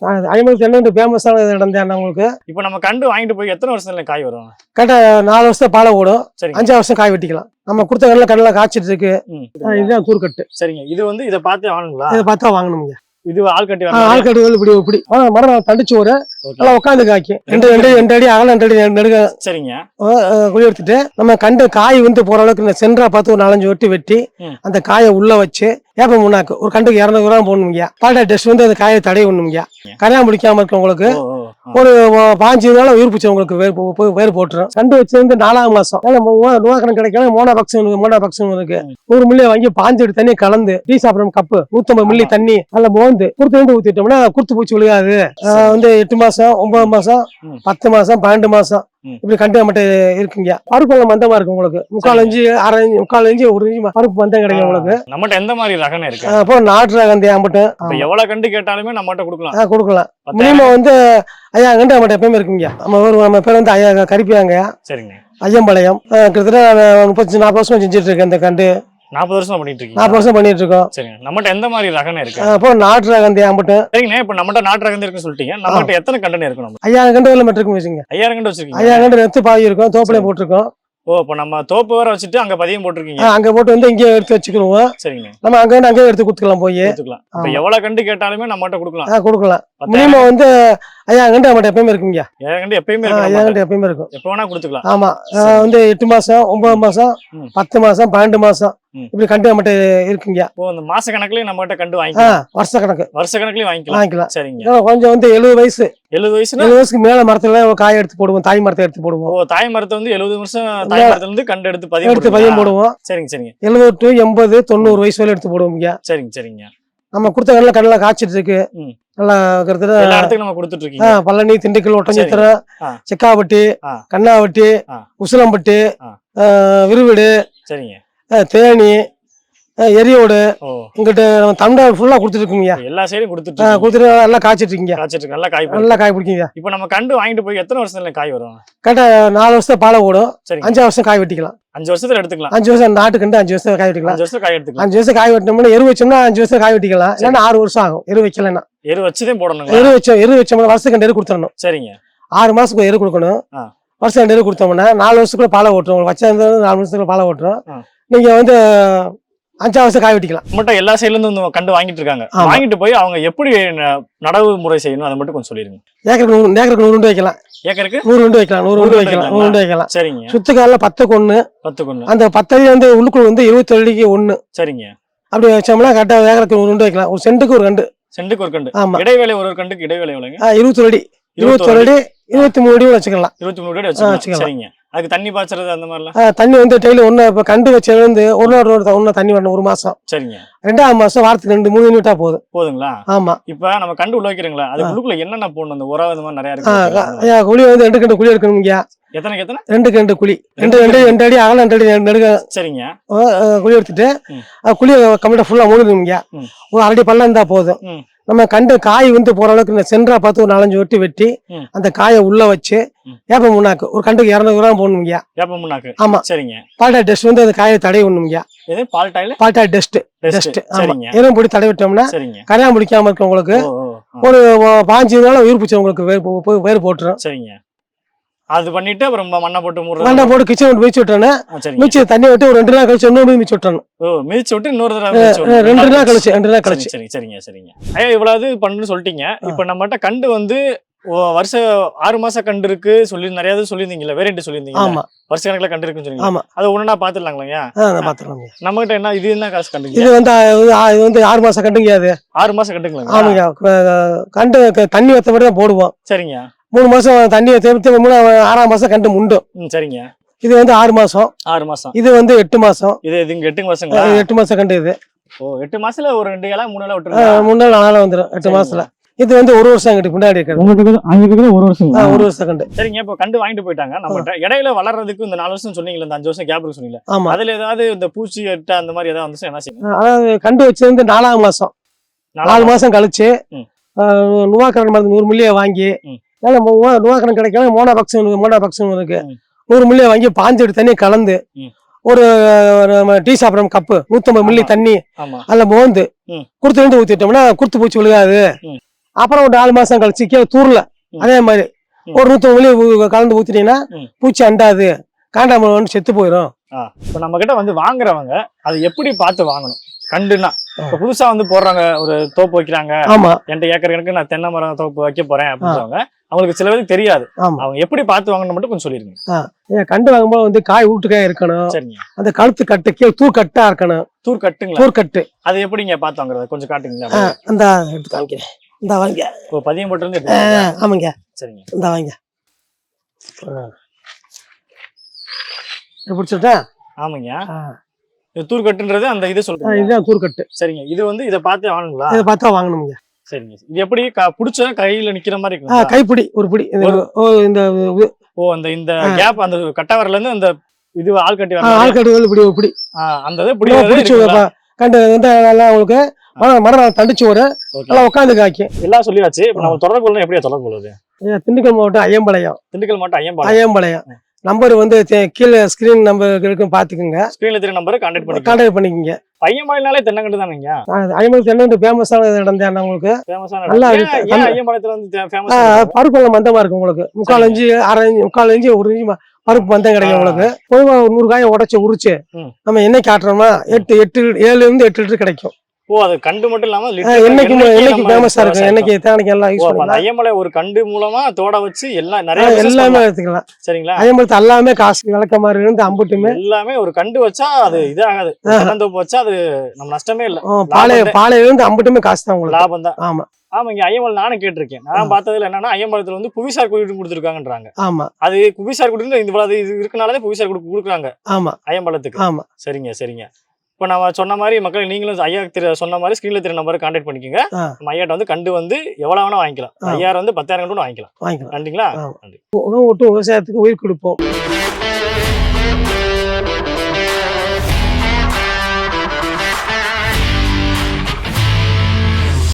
ஐம்பது தென்னை ஃபேமஸான இடம் தான் உங்களுக்கு. இப்போ நம்ம கண்டு வாங்கிட்டு போய் எத்தனை வருஷத்துல காய் வரும்? கரெக்டாக 4 வருஷம் பாலை ஓடும். சரி, 5 வருஷம் காய் வெட்டிக்கலாம். நம்ம கொடுத்த கடலை கடலை காய்ச்சிட்டு இருக்கு. இதுதான் தூர்கட்டு. சரிங்க. இது வந்து இதை பார்த்து வாங்கணுங்களா? இதை பார்த்தா வாங்கணுங்க. இது ஆள்கட்டி ஆள்கட்டு இப்படி மரம் தண்டிச்சு ஒரு நல்லா உட்காந்து காய்க்கும். 2 அடி அகலம் 2 அடி நெடுக. சரிங்க. குழி எடுத்துட்டு நம்ம கண்டு காய் வந்து போற அளவுக்கு சென்டரா பார்த்து ஒரு 4-5 வெட்டி அந்த காயை உள்ள வச்சு ஏப்ப முன்னாக்கு ஒரு கண்டுக்கு 200 கிராம் போடணுங்க. பாட்டா டெஸ்ட் வந்து அந்த காயை தடை ஒண்ணுங்க. கரையா முடிக்காம இருக்க உங்களுக்கு ஒரு 5 நாள் உயிர் பூச்சி உங்களுக்கு வேறு போட்டுரும். கண்டு வச்சு வந்து 4ஆம் மாசம் நூறுக்கணக்கு கிடைக்கல. மோனா பக்ஸன் இருக்கு. 100 மில்லி வாங்கி 5 தண்ணி கலந்து டீ சாப்பிடும் கப்பு 150 மில்லி தண்ணி நல்லா மோந்து குறுத்து ஊத்திட்டோம்னா குறுத்து பூச்சி விழுகாது. வந்து 8 மாசம் 9 மாசம் 10 மாசம் 12 மாசம் இப்படி கண்டு மட்டும் இருக்குங்க. பருப்பு மந்தமா இருக்கு உங்களுக்கு. 3/4 இன்ச்சு 1/2 இன்ச்சு 3/4 இன்ச்சு 1 இன்ச்சு பருப்பு மந்தம் கிடைக்கும் உங்களுக்கு. நம்மகிட்ட எந்த மாதிரி ரகம் இருக்கு? அப்போ நாட்டு ரகம் மட்டும் எவ்வளவு கண்டு கேட்டாலுமே நம்மகிட்ட கொடுக்கலாம். கொடுக்கலாம். மினிமம் வந்து ஐயா கண்டு நம்மகிட்ட எப்பயுமே இருக்குங்க. நம்ம பேர் வந்து ஐயா கரிப்பியாங்க. சரிங்க. ஐயம்பாளையம். கிட்டத்தட்ட 30-40 வருஷம் செஞ்சுட்டு இருக்கேன். இந்த கண்டு 40 வருஷம் பண்ணிட்டு இருக்கீங்க. 40 வருஷம் பண்ணிட்டு இருக்கோம். சரிங்க. நம்மகிட்ட எந்த மாதிரி ரகம் இருக்கு? அப்போ நாட்டு ரகம் மட்டும். சரிங்க. இப்ப நம்மகிட்ட நாட்டு ரகம் இருக்குன்னு சொல்லிட்டீங்க. நம்மகிட்ட எத்தனை கண்டு இருக்கு? நம்ம 5000 கண்டு மட்டும் இருக்கும் வச்சுங்க. 5000 கண்டு வச்சிருக்கீங்க. 5000 கண்டு எடுத்து பாதி இருக்கும். தோப்புல போட்டிருக்கோம். இப்ப நம்ம தோப்பு வேற வச்சுட்டு அங்க பதியம் போட்டிருக்கீங்க. அங்க போட்டு வந்து இங்கே எடுத்து வச்சுக்கிடுவோம். சரிங்க. நம்ம அங்க எடுத்து கொடுத்துக்கலாம். போய் இப்ப எவ்வளவு கண்டு கேட்டாலுமே நம்மகிட்ட கொடுக்கலாம். கொடுக்கலாம். மினிமம் வந்து 5000 கண்டு நம்மகிட்ட எப்பயுமே இருக்குங்க. 5000 கண்டு எப்பயுமே 5000 கண்டு எப்பயுமே இருக்கும். எப்ப வேணா கொடுத்துக்கலாம். ஆமா. வந்து 8 மாசம் 9 மாசம் 10 மாசம் 12 மாசம் இப்படி கண்டு நம்மகிட்ட இருக்குங்க. இந்த மாச கணக்குலயும் நம்மகிட்ட கண்டு வாங்கிக்கலாம். வருஷ கணக்குலயும் வாங்கிக்கலாம். சரிங்க. கொஞ்சம் வந்து 70 வயசு 70 வயசுக்கு மேல மரத்துல காய் எடுத்து போடுவோம். தாய் மரத்தை எடுத்து போடுவோம். தாய் மரத்தை வந்து 70 வருஷம் தாய் மரத்துல இருந்து கண்டு எடுத்து பதியம் போடுவோம். சரிங்க. 70 to 80 90 வயசு வரை எடுத்து போடுவோம். சரிங்க. நம்ம கொடுத்த கடலை கடலை காய்ச்சிட்டு இருக்கு. நல்லா நம்ம கொடுத்துட்டு இருக்கீங்க. பழனி, திண்டுக்கல், ஒட்டஞ்சத்திரம், செக்காவட்டி, கண்ணாவட்டி, உசிலம்பட்டி, விருவிடு, சரிங்க, தேனி, எரியோடு இங்கிட்ட நம்ம தமிழ்நாடு ஃபுல்லா கொடுத்துட்டு இருக்கீங்க. எல்லா சைடும் கொடுத்துட்டு நல்லா காய்ச்சிட்டு இருக்கீங்க. நல்லா காய் பிடிக்கீங்க. இப்போ நம்ம கண்டு வாங்கிட்டு போய் எத்தனை வருஷத்துல காய் வரும்? கரெக்டா 4 வருஷம் பாலை ஓடும். 5 வருஷம் காய் வெட்டிக்கலாம். 5 வருஷத்துல எடுத்துக்கலாம். 5 வருஷம் நாட்டு கண்டு 5 வருஷம் காய் வெட்டிக்கலாம். 5 வருஷம் காய் எடுத்துக்கலாம். 5 வருஷம் காய் வெட்டினோம்னா எரு வச்சோம்னா 5 வருஷம் காய் வெட்டிக்கலாம். இல்லைன்னா 6 வருஷம் ஆகும். எரு வைக்கலன்னா எரு வச்சுதான் போடணும். எரு வச்சோம்னா வருஷம் கண்டு எரு கொடுத்துடணும். சரிங்க. 6 மாசத்துக்கு எரு கொடுக்கணும். வருஷம் கண்டு எரு கொடுத்தோம்னா 4 வருஷத்துக்குள்ள பாலை ஓட்டுறோம். வச்சா 4 வருஷத்துக்குள்ள பாலை ஓட்டுறோம். நீங்க வந்து 5 வருஷம் காய் வெட்டிக்கலாம். மட்டும் எல்லா சைடுல இருந்து கண்டு வாங்கிட்டு இருக்காங்க. வாங்கிட்டு போய் அவங்க எப்படி நடவு முறை செய்யணும் அதை மட்டும் கொஞ்சம் சொல்லிருங்க. ஏக்கருக்கு 100 உண்டு வைக்கலாம். ஏக்கருக்கு 100 உண்டு வைக்கலாம். 100 உண்டு வைக்கலாம். 100 உண்டு வைக்கலாம். சரிங்க. சுத்துக்கால 10க்கு 1. அந்த 10 அடி வந்து உள்ளுக்குள்ள வந்து 27 அடிக்கு 1. சரிங்க. அப்படி வச்சோம்னா கரெக்டா ஏக்கருக்கு 100 உண்டு வைக்கலாம். ஒரு சென்ட்டுக்கு ஒரு கண்டு. சென்ட்டுக்கு ஒரு கண்டு. இடைவேளை ஒரு கண்டுக்கு இடைவேளை எவ்வளவுங்க? 21 அடி 21 அடி 23 அடி வச்சுக்கலாம். 23 அடி வச்சுக்கலாம். சரிங்க. அதுக்கு தண்ணி பாய்ச்சறது அந்த மாதிரிலாம் தண்ணி வந்து டெய்லி இப்ப கண்டு வச்சது வந்து ஒரு தண்ணி வரணும் 1 மாசம். சரிங்க. 2ஆம் மாசம் வாரத்துக்கு 2-3 யூனிட்டா போதுங்களா? ஆமா. இப்ப நம்ம கண்டு உள்ள வைக்கிறீங்களா? அது உள்ளுக்குள்ள என்னென்ன போடணும்? அந்த உரம் இந்த மாதிரி நிறைய இருக்கு. குழி வந்து 2 கண்டு குழி எடுக்கணுங்க. எத்தனை 2 கண்டு குழி 2 அடி அகலம் 2 அடி நெடுக. சரிங்க. குழி எடுத்துட்டு குழியை கம்ப்ளீட்டா ஃபுல்லா மூடிடுங்க. ஒரு 1/2 அடி பள்ளம் இருந்தா போதும். நம்ம கண்டு காய் வந்து போற அளவுக்கு சென்டரா பார்த்து ஒரு 4-5 வெட்டி அந்த காயை உள்ள வச்சு ஏப்ப முன்னாக்கு ஒரு கண்டுக்கு 200 கிராம் போடணுங்க. ஏப்ப முன்னாக்கு. ஆமா. சரிங்க. பால்டா டெஸ்ட் வந்து அந்த காயை தடை ஒண்ணுங்க. இது பால்டா டெஸ்ட். சரிங்க. எறும்பு பொடி தடை விட்டோம்னா கரையா முடிக்காம இருக்க உங்களுக்கு ஒரு 5 நாள் உயிர் பூச்சி உங்களுக்கு வேறு போட்டுரும். சரிங்க. அது பண்ணிட்டு அப்புறம் மண்ணை போட்டு மண்ணை போட்டு கிச்சன் மிதிச்சு விட்டோன்னு மிதிச்சு தண்ணி விட்டு ஒரு 2 நாள் கழிச்சு இன்னொரு மிதிச்சு விட்டணும். மிதிச்சு விட்டு இன்னொரு 2 நாள் கழிச்சு. சரிங்க. ஐயா இவ்வளவு பண்ணுன்னு சொல்லிட்டீங்க. இப்ப நம்மகிட்ட கண்டு வந்து வருஷம் 6 மாசம் கண்டு இருக்கு சொல்லி நிறைய சொல்லியிருந்தீங்களா? வேரியன்ட் சொல்லியிருந்தீங்க. ஆமா. வருஷ கணக்குல கண்டு இருக்குன்னு சொன்னீங்க. அது ஒண்ணா பாத்துடலாங்களா? நம்ம கிட்ட இது என்ன காசு கண்டு? இது வந்து 6 மாசம் கண்டுங்க. அது 6 மாசம் கண்டுங்களா? ஆமாங்க. கண்டு தண்ணி வத்த மாதிரி தான் போடுவோம். சரிங்க. 3 மாசம் தண்ணி 6ஆம் மாசம் கண்டு முண்டும். சரிங்க. இது வந்து 6 மாசம். இது வந்து 8 மாசம். இது 8 மாசம். 8 மாசம் கண்டு இது. 8 மாசத்துல ஒரு 2 இலை 3 இலை விட்டுருங்க. 3 நாள் 4 வந்துடும் 8 மாசத்துல. இது வந்து 1 வருஷம் கண்டு பின்னாடி இருக்கு. 1 வருஷம் கண்டு. சரிங்க. இப்போ கண்டு வாங்கிட்டு போயிட்டாங்க. நம்மகிட்ட இடையில வளர்றதுக்கு இந்த 4 வருஷம் சொன்னீங்களா? இந்த 5 வருஷம் கேப் இருக்கு சொன்னீங்களா? அதுல ஏதாவது இந்த பூச்சி எட்ட அந்த மாதிரி ஏதாவது வந்து என்ன செய்யணும்? அதாவது கண்டு வச்சு வந்து 4ஆம் மாசம் 4 மாசம் கழிச்சு நுவாக்கரன் மருந்து 100 மில்லியை வாங்கி நுவாக்கரன் கிடைக்கல. மோனா பக்ஸன் இருக்கு. 100 மில்லியை வாங்கி 5 தண்ணி கலந்து ஒரு டீ சாப்பிடும் கப்பு 150 மில்லி தண்ணி அதுல மோந்து குறுத்து ஊத்திட்டோம்னா குறுத்து பூச்சி விழுகாது. அப்புறம் ஒரு 4 மாசம் கழிச்சு கீழே தூர்ல அதே மாதிரி ஒரு 100 மில்லி கலந்து ஊத்திட்டீங்கன்னா பூச்சி அண்டாது, காண்டாமிருகம் செத்து போயிடும். இப்ப நம்ம கிட்ட வந்து வாங்குறவங்க அது எப்படி பார்த்து வாங்கணும்? கண்டுனா இப்ப புதுசா வந்து போடுறாங்க, ஒரு தோப்பு வைக்கிறாங்க, ஆமா, என்கிட்ட ஏக்கர் கணக்கு நான் தென்னை மரம் தோப்பு வைக்க போறேன் அப்படின்றவங்க அவங்களுக்கு சில பேருக்கு தெரியாது. ஆமா. அவங்க எப்படி பார்த்து வாங்கணும் மட்டும் கொஞ்சம் சொல்லிருங்க. கண்டு வாங்கும்போது வந்து காய் ஊட்டுக்காய் இருக்கணும். சரிங்க. அந்த கழுத்து கட்டு கீழே தூர் கட்டா இருக்கணும். தூர் கட்டுங்களா? தூர் கட்டு. அது எப்படிங்க பார்த்து வாங்குறது கொஞ்சம் காட்டுங்களா? அந்த எடுத்து காமிக்கிறேன். இந்த வாங்க. இப்போ பதியம் போட்டு இருந்து ஆமாங்க. சரிங்க. இந்த வாங்க. பிடிச்சிட்டா? ஆமாங்க. இது தூர் கட்டுன்றது அந்த இது சொல்றீங்க. இதுதான் தூர் கட்டு. சரிங்க. இது வந்து இதை பார்த்து வாங்கணுங்களா? இதை பார்த்தா வாங்கணுங்க. சரிங்க. இது எப்படி புடிச்சா கையில நிக்கிற மாதிரி இருக்கும்? கைப்பிடி ஒரு பிடி. இந்த இந்த கேப் அந்த கட்டவரல இருந்து அந்த இது ஆள்கட்டி ஆள்கட்டி இப்படி ஒரு பிடி. அந்த இது பிடிச்சு கண்டு வந்து நல்லா உங்களுக்கு மரம் தண்டிச்சு வரும். நல்லா உட்காந்து காய்க்கும். எல்லாம் சொல்லியாச்சு. இப்ப நம்ம தொடர்பு கொள்ளணும். எப்படியா தொடர்பு கொள்ளுது? திண்டுக்கல் மாவட்டம் ஐயம்பாளையம். திண்டுக்கல் மாவட்டம் ஐயம்பாளையம். நம்பர் வந்து கீழே ஸ்கிரீன் நம்பர் இருக்கும், பாத்துக்கோங்க. ஸ்கிரீன்ல தெரிய நம்பர் கான்டாக்ட் பண்ணிக்கோங்க. ஐயம்பாளையம்னாலே தென்னங்கண்டு தானேங்க? ஐயம்பாளையம் தென்னங்கண்டு ஃபேமஸான இடம் தான் உங்களுக்கு. நல்லா ஐயம்பாளையத்துல வந்து ஃபேமஸ் பருப்பு எல்லாம் மந்தமா இருக்கு உங்களுக்கு. 3/4 இன்ச்சு 1/2 இன்ச்சு 3/4 இன்ச்சு 1 இன்ச்சு பருப்பு மந்தம் கிடைக்கும் உங்களுக்கு. பொதுவா 100 காயை உரிச்சு நம்ம என்னைக்கு காட்டுறோம்னா 7 இருந்து 8 லிட்டர் கிடைக்கும். ஓ, அது கண்டு மட்டும் இல்லாம என்னைக்கு ஃபேமஸா இருக்கும். என்னைக்கு தேனைக்கு எல்லாம் யூஸ் பண்ணலாம். ஐயம்பாளையம் ஒரு கண்டு மூலமா தோட வச்சு எல்லாம் நிறைய எல்லாமே எடுத்துக்கலாம். சரிங்களா? ஐயம்பாளையத்து எல்லாமே காசு விளக்க மாதிரி இருந்து அம்புட்டுமே எல்லாமே ஒரு கண்டு வச்சா அது இதாகாது. தென்னந்தோப்பு வச்சா அது நம்ம நஷ்டமே இல்ல. பாலையில இருந்து அம்புட்டுமே காசு தான் உங்களுக்கு, லாபம் தான். ஆமா ஆமாங்க. ஐயம்பாளையம் நானும் கேட்டிருக்கேன். நான் பார்த்ததுல என்னன்னா ஐயம்பாளையத்துல வந்து புவிசார் குறியீடு கொடுத்துருக்காங்கன்றாங்க. ஆமா, அது புவிசார் குறியீடு இந்த இது இருக்கனாலே புவிசார் கொடுக்குறாங்க. ஆமா, ஐயம்பாளையத்துக்கு. ஆமா. சரிங்க சரிங்க. இப்போ நம்ம சொன்ன மாதிரி மக்கள் நீங்களும் ஐயா சொன்ன மாதிரி ஸ்கிரீன்ல தெரிய நம்பரை கான்டாக்ட் பண்ணிக்கோங்க. நம்ம ஐயாட்ட வந்து கண்டு வந்து எவ்வளவு வேணா வாங்கிக்கலாம். 5000 வந்து 10,000 கண்டு வாங்கிக்கலாம். நன்றிங்களா? நன்றி. உணவு விவசாயத்துக்கு உயிர் கொடுப்போம்.